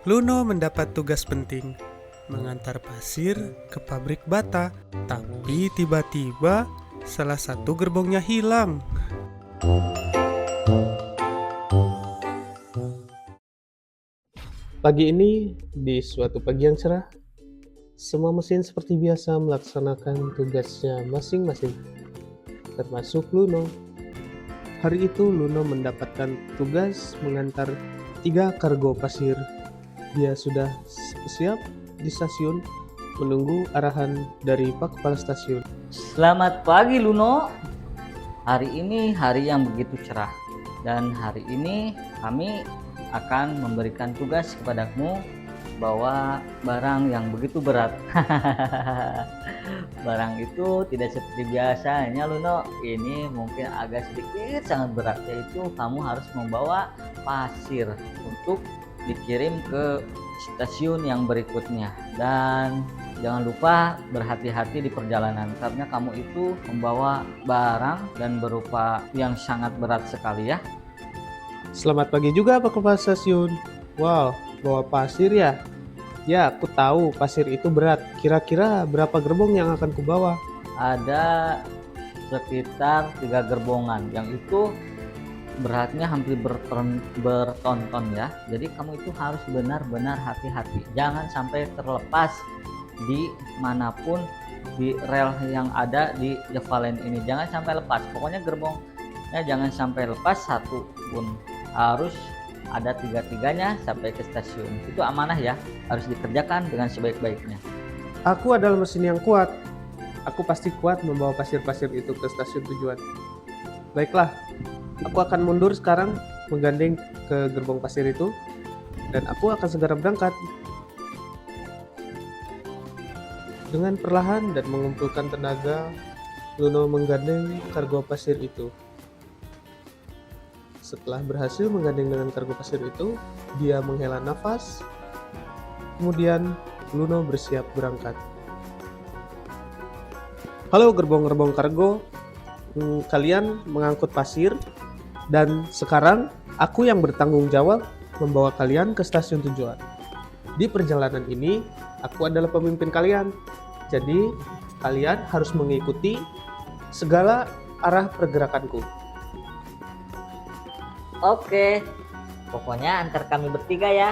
Luno mendapat tugas penting, mengantar pasir ke pabrik bata. Tapi tiba-tiba salah satu gerbongnya hilang. Pagi ini, di suatu pagi yang cerah, semua mesin seperti biasa melaksanakan tugasnya masing-masing, termasuk Luno. Hari itu Luno mendapatkan tugas mengantar 3 kargo pasir. Dia sudah siap di stasiun menunggu arahan dari Pak Kepala Stasiun. Selamat pagi Luno. Hari ini hari yang begitu cerah dan hari ini kami akan memberikan tugas kepadamu bawa barang yang begitu berat. Barang itu tidak seperti biasanya Luno. Ini mungkin agak sedikit sangat berat, yaitu kamu harus membawa pasir untuk dikirim ke stasiun yang berikutnya. Dan jangan lupa berhati-hati di perjalanan karena kamu itu membawa barang dan berupa yang sangat berat sekali ya. Selamat pagi juga Pak Kepala Stasiun. Wow, bawa pasir ya? Ya, aku tahu pasir itu berat. Kira-kira berapa gerbong yang akan kubawa? Ada sekitar 3 gerbongan yang itu beratnya hampir berton-ton ya. Jadi kamu itu harus benar-benar hati-hati. Jangan sampai terlepas di manapun di rel yang ada di Java ini. Jangan sampai lepas. Pokoknya gerbongnya jangan sampai lepas satu pun. Harus ada 3-tiganya sampai ke stasiun. Itu amanah ya. Harus dikerjakan dengan sebaik-baiknya. Aku adalah mesin yang kuat. Aku pasti kuat membawa pasir-pasir itu ke stasiun tujuan. Baiklah, aku akan mundur sekarang menggandeng ke gerbong pasir itu dan aku akan segera berangkat. Dengan perlahan dan mengumpulkan tenaga, Luno menggandeng kargo pasir itu. Setelah berhasil menggandeng dengan kargo pasir itu, dia menghela nafas. Kemudian Luno bersiap berangkat. Halo gerbong-gerbong kargo, kalian mengangkut pasir dan sekarang aku yang bertanggung jawab membawa kalian ke stasiun tujuan. Di perjalanan ini, aku adalah pemimpin kalian. Jadi, kalian harus mengikuti segala arah pergerakanku. Oke. Pokoknya antar kami bertiga ya.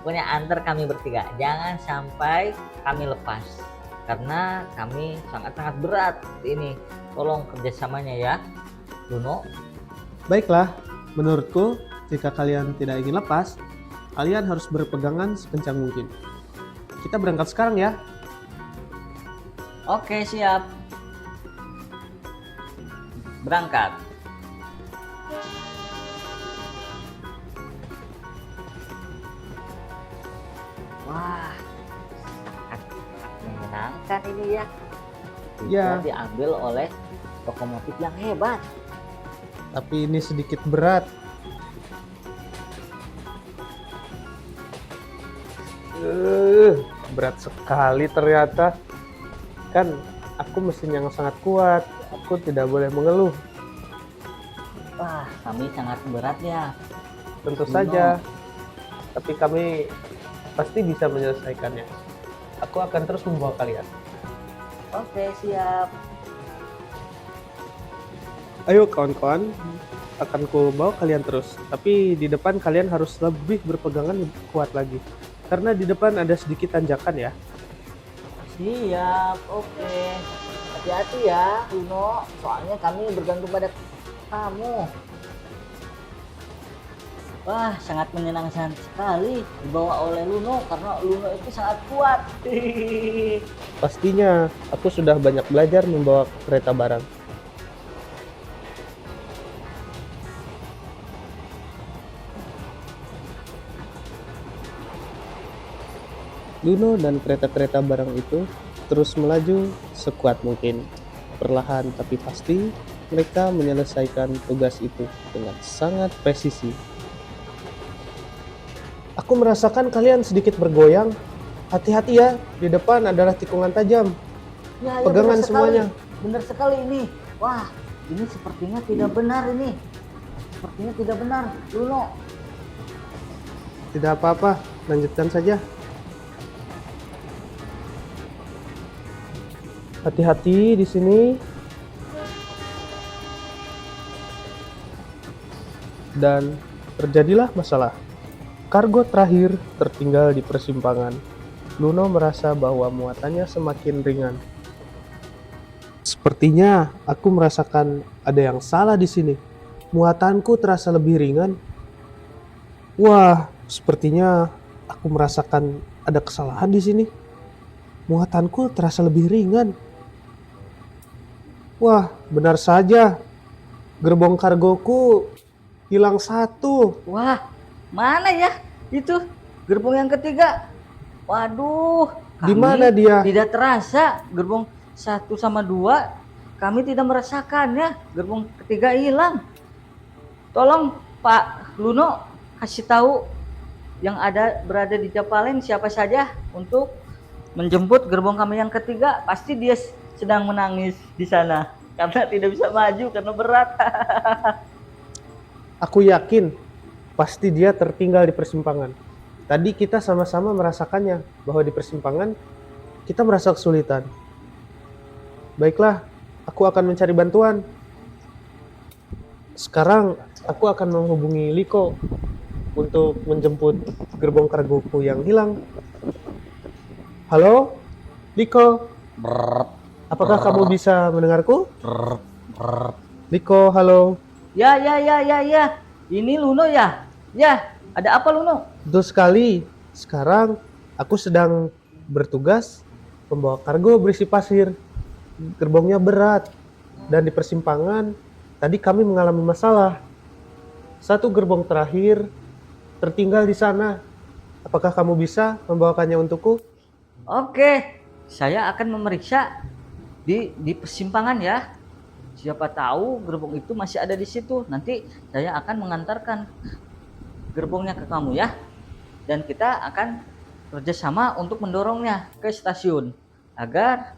Pokoknya antar kami bertiga. Jangan sampai kami lepas. Karena kami sangat-sangat berat ini. Tolong kerjasamanya ya, Luno. Baiklah, menurutku jika kalian tidak ingin lepas, kalian harus berpegangan sekencang mungkin. Kita berangkat sekarang ya. Oke, siap. Berangkat. Wah, sangat menyenangkan ini ya. Ya. Bisa diambil oleh lokomotif yang hebat. Tapi ini sedikit berat. Berat sekali ternyata. Kan aku mesin yang sangat kuat. Aku tidak boleh mengeluh. Wah, kami sangat berat ya. Tentu saja. Tapi kami pasti bisa menyelesaikannya. Aku akan terus membawa kalian. Oke, siap. Ayo kawan-kawan, akan ku bawa kalian terus. Tapi di depan kalian harus lebih berpegangan lebih kuat lagi. Karena di depan ada sedikit tanjakan ya. Siap, oke. Hati-hati ya, Luno. Soalnya kami bergantung pada kamu. Wah, sangat menyenangkan sekali dibawa oleh Luno karena Luno itu sangat kuat. Pastinya, aku sudah banyak belajar membawa kereta barang. Luno dan kereta-kereta barang itu terus melaju sekuat mungkin. Perlahan tapi pasti, mereka menyelesaikan tugas itu dengan sangat presisi. Aku merasakan kalian sedikit bergoyang. Hati-hati ya, di depan adalah tikungan tajam. Ya, Pegangan benar sekali. semuanya. Benar sekali ini. Wah, ini sepertinya tidak benar ini. Sepertinya tidak benar, Luno. Tidak apa-apa, lanjutkan saja. Hati-hati di sini. Dan terjadilah masalah. Kargo terakhir tertinggal di persimpangan. Luno merasa bahwa muatannya semakin ringan. Sepertinya aku merasakan ada yang salah di sini. Muatanku terasa lebih ringan. Wah, sepertinya aku merasakan ada kesalahan di sini. Muatanku terasa lebih ringan. Wah, benar saja. Gerbong kargoku hilang satu. Wah, mana ya itu gerbong yang ketiga? Waduh, Di kami mana dia? tidak terasa gerbong 1 sama 2. Kami tidak merasakannya. Gerbong ketiga hilang. Tolong Pak Luno kasih tahu yang berada di Japalen siapa saja untuk menjemput gerbong kami yang ketiga. Pasti dia sedang menangis di sana karena tidak bisa maju karena berat. Aku yakin pasti dia tertinggal di persimpangan. Tadi kita sama-sama merasakannya bahwa di persimpangan kita merasa kesulitan. Baiklah, aku akan mencari bantuan. Sekarang aku akan menghubungi Liko untuk menjemput gerbong kargoku yang hilang. Halo, Liko. Apakah kamu bisa mendengarku? Liko, halo. Ya. Ini Luno ya? Ya, ada apa Luno? Betul sekali. Sekarang aku sedang bertugas membawa kargo berisi pasir. Gerbongnya berat. Dan di persimpangan tadi kami mengalami masalah. Satu gerbong terakhir tertinggal di sana. Apakah kamu bisa membawakannya untukku? Oke, saya akan memeriksa di persimpangan ya. Siapa tahu gerbong itu masih ada di situ. Nanti saya akan mengantarkan gerbongnya ke kamu ya. Dan kita akan kerjasama untuk mendorongnya ke stasiun agar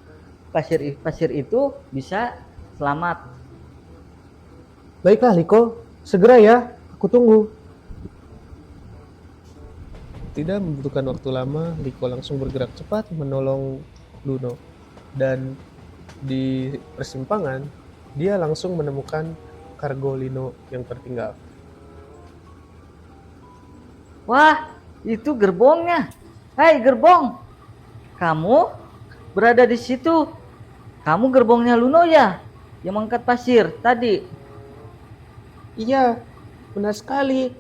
pasir itu bisa selamat. Baiklah Liko, segera ya. Aku tunggu. Tidak membutuhkan waktu lama, Liko langsung bergerak cepat menolong Luno. Dan di persimpangan dia langsung menemukan kargo Lino yang tertinggal. Wah, itu gerbongnya. Hai gerbong, kamu berada di situ. Kamu gerbongnya Luno ya, yang mengangkat pasir tadi. Iya, benar sekali.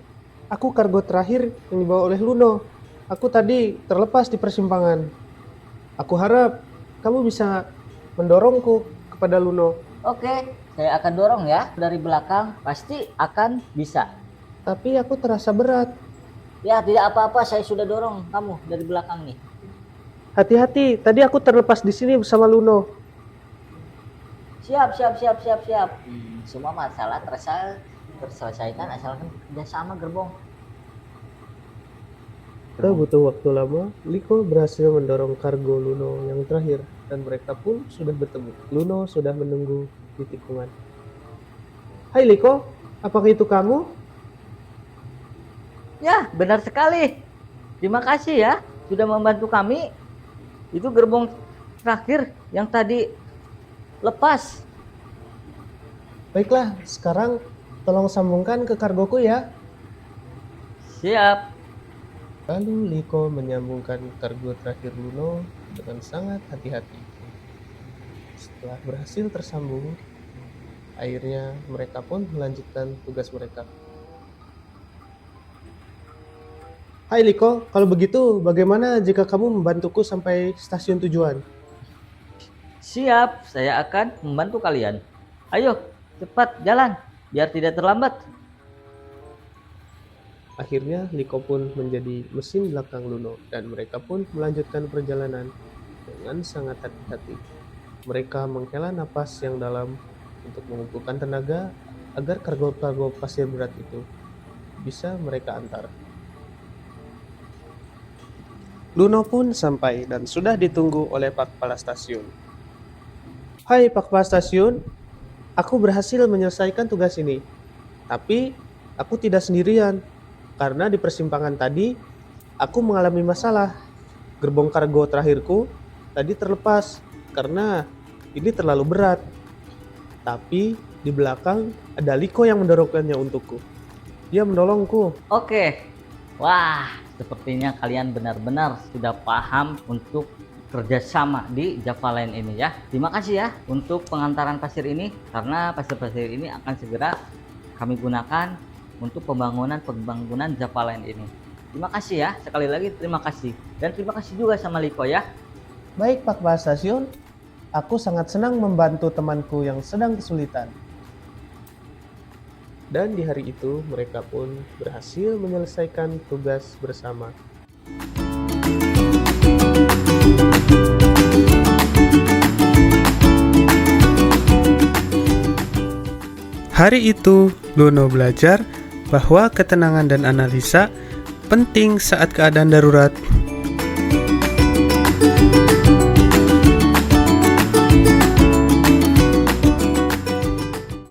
Aku kargo terakhir yang dibawa oleh Luno. Aku tadi terlepas di persimpangan. Aku harap kamu bisa mendorongku kepada Luno. Oke, saya akan dorong ya dari belakang. Pasti akan bisa. Tapi aku terasa berat. Ya, tidak apa-apa. Saya sudah dorong kamu dari belakang nih. Hati-hati, tadi aku terlepas di sini bersama Luno. Siap. Semua masalah terselesaikan asalkan kerjasama gerbong. Tak butuh waktu lama, Liko berhasil mendorong kargo Luno yang terakhir dan mereka pun sudah bertemu. Luno sudah menunggu di tikungan. Hai Liko, apakah itu kamu? Ya, benar sekali. Terima kasih ya sudah membantu kami. Itu gerbong terakhir yang tadi lepas. Baiklah, sekarang tolong sambungkan ke kargoku ya. Siap. Lalu Liko menyambungkan kargo terakhir Luno dengan sangat hati-hati. Setelah berhasil tersambung, akhirnya mereka pun melanjutkan tugas mereka. Hai Liko, kalau begitu bagaimana jika kamu membantuku sampai stasiun tujuan? Siap, saya akan membantu kalian. Ayo, cepat jalan biar tidak terlambat. Akhirnya Liko pun menjadi mesin belakang Luno dan mereka pun melanjutkan perjalanan dengan sangat hati-hati. Mereka menghela napas yang dalam untuk mengumpulkan tenaga agar kargo-kargo pasir berat itu bisa mereka antar. Luno pun sampai dan sudah ditunggu oleh Pak Kepala Stasiun. Hai Pak Kepala Stasiun, aku berhasil menyelesaikan tugas ini. Tapi aku tidak sendirian. Karena di persimpangan tadi, aku mengalami masalah. Gerbong kargo terakhirku tadi terlepas karena ini terlalu berat. Tapi di belakang ada Liko yang mendorongkannya untukku. Dia menolongku. Oke, wah, sepertinya kalian benar-benar sudah paham untuk kerjasama di Java Line ini ya. Terima kasih ya untuk pengantaran pasir ini, karena pasir-pasir ini akan segera kami gunakan untuk pembangunan Java Line ini. Terima kasih ya, sekali lagi terima kasih. Dan terima kasih juga sama Liko ya. Baik Pak Kepala Stasiun, aku sangat senang membantu temanku yang sedang kesulitan. Dan di hari itu mereka pun berhasil menyelesaikan tugas bersama. Hari itu, Luno belajar bahwa ketenangan dan analisa penting saat keadaan darurat